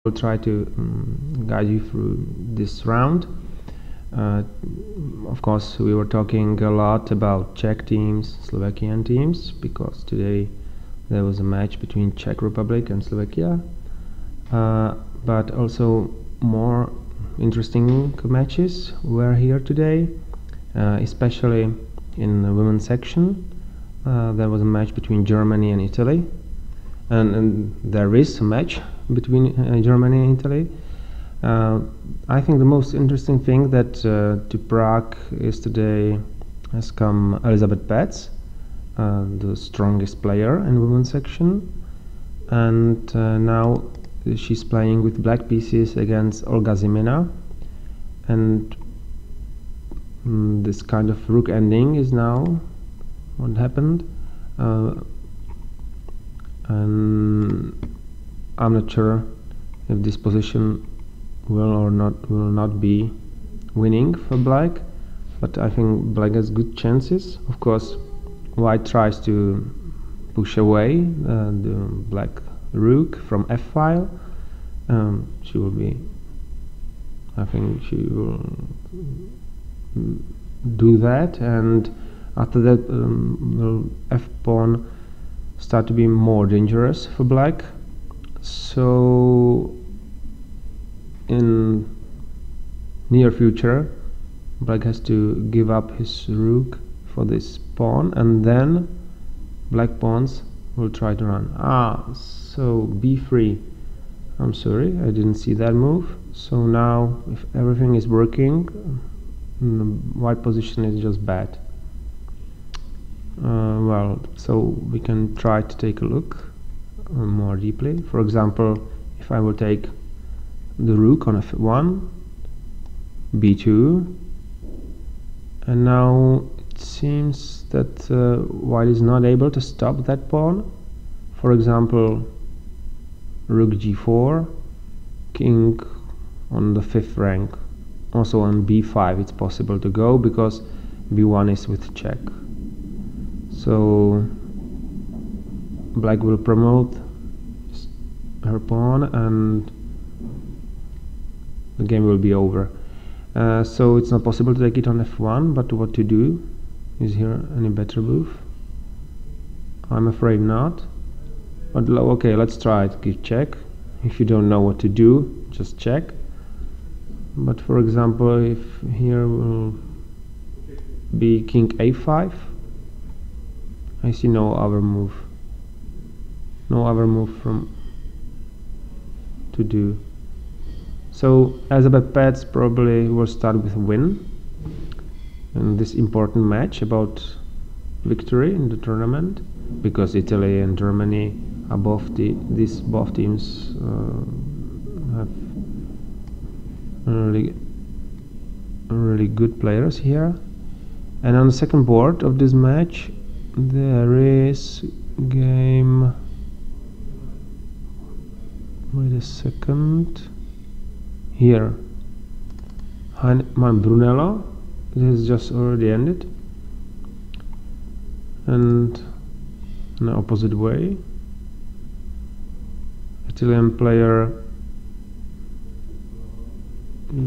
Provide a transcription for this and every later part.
will try to guide you through this round. Of course, we were talking a lot about Czech teams, Slovakian teams, because today there was a match between Czech Republic and Slovakia, but also more interesting matches were here today, especially in the women's section. There was a match between Germany and Italy, and there is a match between Germany and Italy. I think the most interesting thing that to Prague yesterday has come Elizabeth Petz, the strongest player in women's section, and now she's playing with black pieces against Olga Zimina, and this kind of rook ending is now what happened, and I'm not sure if this position will not be winning for black, but I think black has good chances. Of course, white tries to push away the black rook from f-file. She will be, I think she will do that, and after that will f-pawn start to be more dangerous for black. So in near future, black has to give up his rook for this pawn, and then black pawns will try to run. So b3. I'm sorry, I didn't see that move. So now, if everything is working, the white position is just bad. Well, so we can try to take a look more deeply. For example, if I will take the rook on f1, b2, and now it seems that white is not able to stop that pawn. For example, rook g4, king on the 5th rank. Also on b5 it's possible to go, because b1 is with check. So black will promote her pawn and the game will be over. So it's not possible to take it on f1, but what to do? Is here any better move? I'm afraid not. But okay, let's try it. Give check. If you don't know what to do, just check. But for example, if here will be king a5, I see no other move. No other move from to do. So Elizabeth Petz probably will start with a win in this important match about victory in the tournament, because Italy and Germany are both teams have really good players here. And on the second board of this match there is game, wait a second, here Heinemann Brunello. This is just already ended, and in the opposite way, Italian player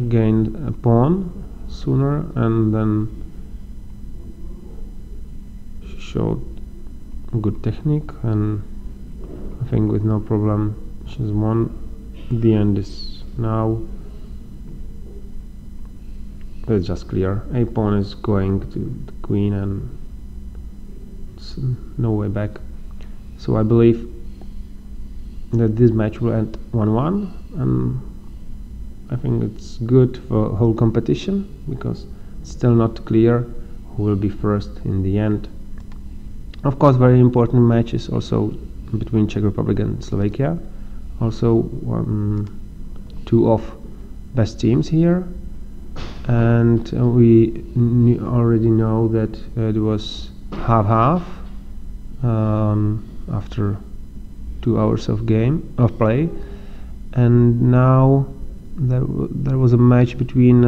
gained a pawn sooner, and then she showed good technique, and I think with no problem she's won. The end is now. It's just clear. A pawn is going to the queen and no way back. So I believe that this match will end 1-1, and I think it's good for whole competition, because it's still not clear who will be first in the end. Of course, very important match is also between Czech Republic and Slovakia. Also two of best teams here, and we already know that it was half-half after 2 hours of play, and now there was a match between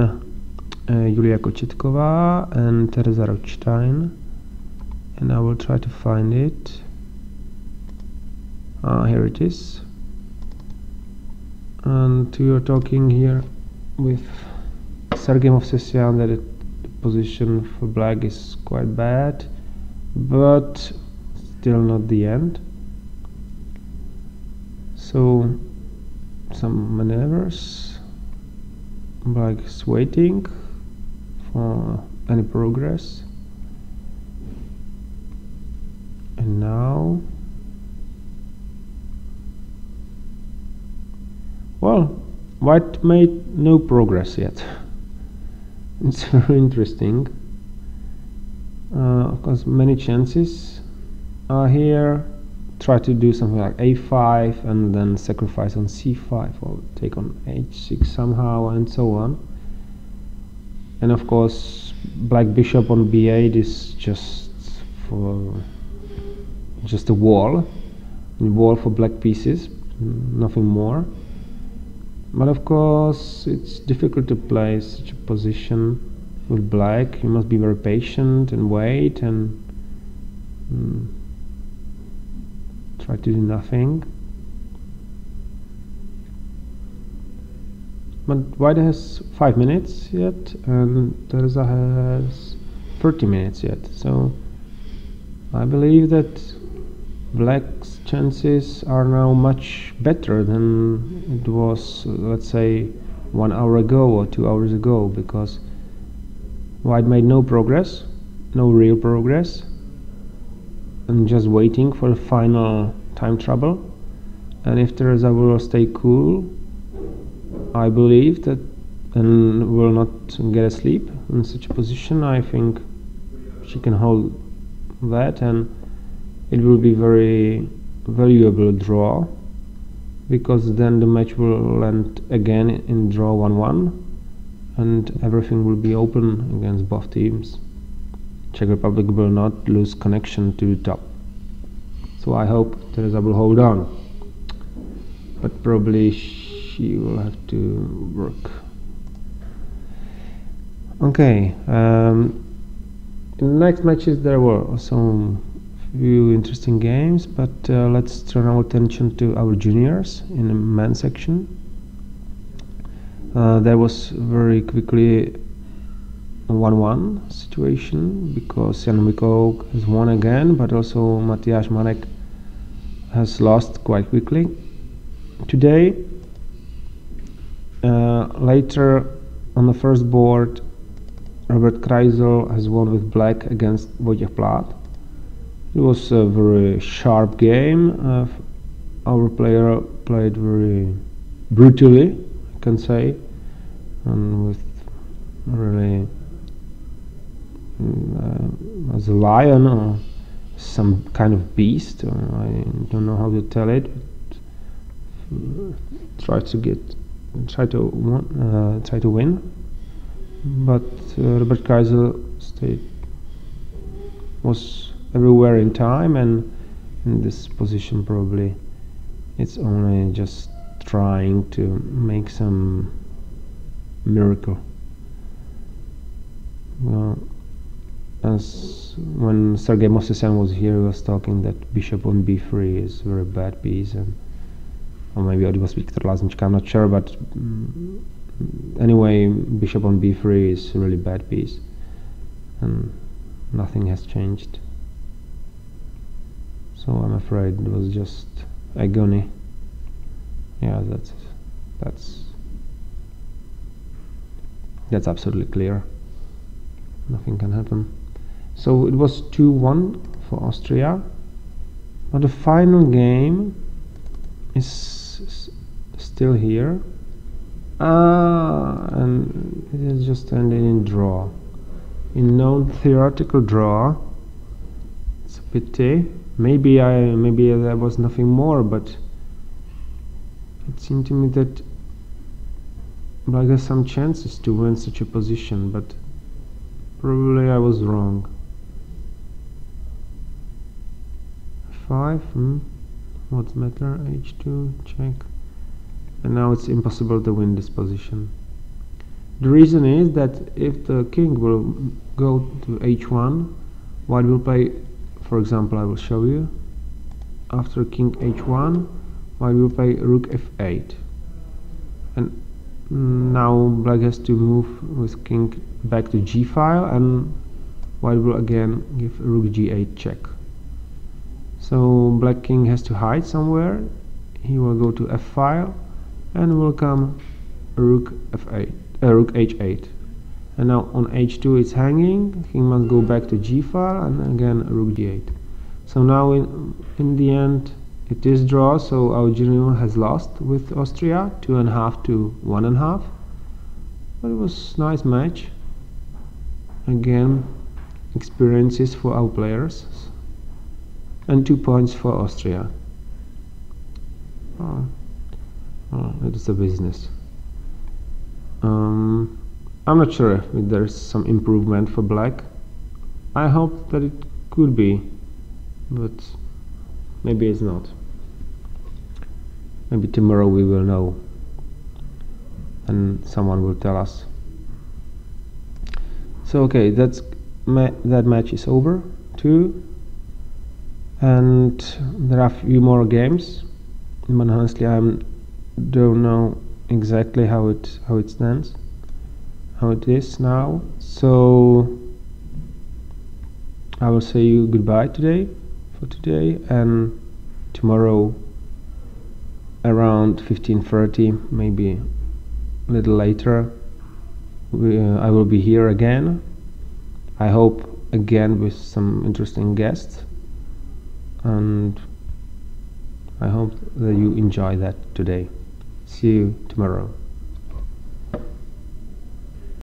Julia Kochetkova and Teresa Rothstein, and I will try to find it. Here it is. and we are talking here with Sergei Movsesian that the position for black is quite bad, but still not the end. So some maneuvers. Black is waiting for any progress, and now, well, white made no progress yet. It's very interesting. Of course, many chances are here. Try to do something like a5 and then sacrifice on c5 or take on h6 somehow, and so on. And of course, black bishop on b8 is just a wall for black pieces, nothing more. But of course, it's difficult to play such a position with black. You must be very patient and wait and try to do nothing. But white has 5 minutes yet, and Teresa has 30 minutes yet. So I believe that black's chances are now much better than it was, let's say, 1 hour ago or 2 hours ago, because white made no progress, no real progress, and just waiting for the final time trouble. And if Teresa will stay cool, I believe that, and will not get asleep in such a position, I think she can hold that, and it will be very valuable draw, because then the match will end again in draw 1-1, and everything will be open against both teams. Czech Republic will not lose connection to the top. So I hope Teresa will hold on, but probably she will have to work. Okay, in the next matches there were some few interesting games, but let's turn our attention to our juniors in the men's section. There was very quickly a 1-1 situation, because Jan Mikok has won again, but also Matyáš Marek has lost quite quickly today. Later on the first board, Robert Kriebel has won with black against Wojciech Plát. It was a very sharp game. Our player played very brutally, I can say, and with really as a lion or some kind of beast, I don't know how to tell it, but try to win. But Robert Kriebel was everywhere in time, and in this position probably it's only just trying to make some miracle. Well, as when Sergei Movsesian was here, he was talking that bishop on b3 is a very bad piece, and or maybe it was Viktor Laznička, I'm not sure, but anyway, bishop on b3 is a really bad piece, and nothing has changed. So I'm afraid it was just agony. Yeah, that's absolutely clear. Nothing can happen. So it was 2-1 for Austria, but the final game is still here, and it has just ended in draw, in non-theoretical draw. It's a pity. Maybe there was nothing more, but it seemed to me that black has some chances to win such a position, but probably I was wrong. 5, what's the matter? H2, check. And now it's impossible to win this position. The reason is that if the king will go to h1, white will play, for example, I will show you. After king h1, white will play rook f8. and now black has to move with king back to g file, and white will again give rook g8 check. So black king has to hide somewhere. He will go to f file and will come rook f8, rook h8, and now on h2 it's hanging. King must go back to g file and again rook g8. So now in the end it is draw, so our general has lost with Austria 2.5 to 1.5, but it was nice match. Again, experiences for our players, and 2 points for Austria. It is a business. I'm not sure if there's some improvement for black. I hope that it could be, but maybe it's not. Maybe tomorrow we will know and someone will tell us. So okay, that match is over too, and there are a few more games, but honestly I don't know exactly how it stands, how it is now. So I will say you goodbye for today, and tomorrow around 15:30, maybe a little later, I will be here again. I hope again with some interesting guests, and I hope that you enjoy that today. See you tomorrow.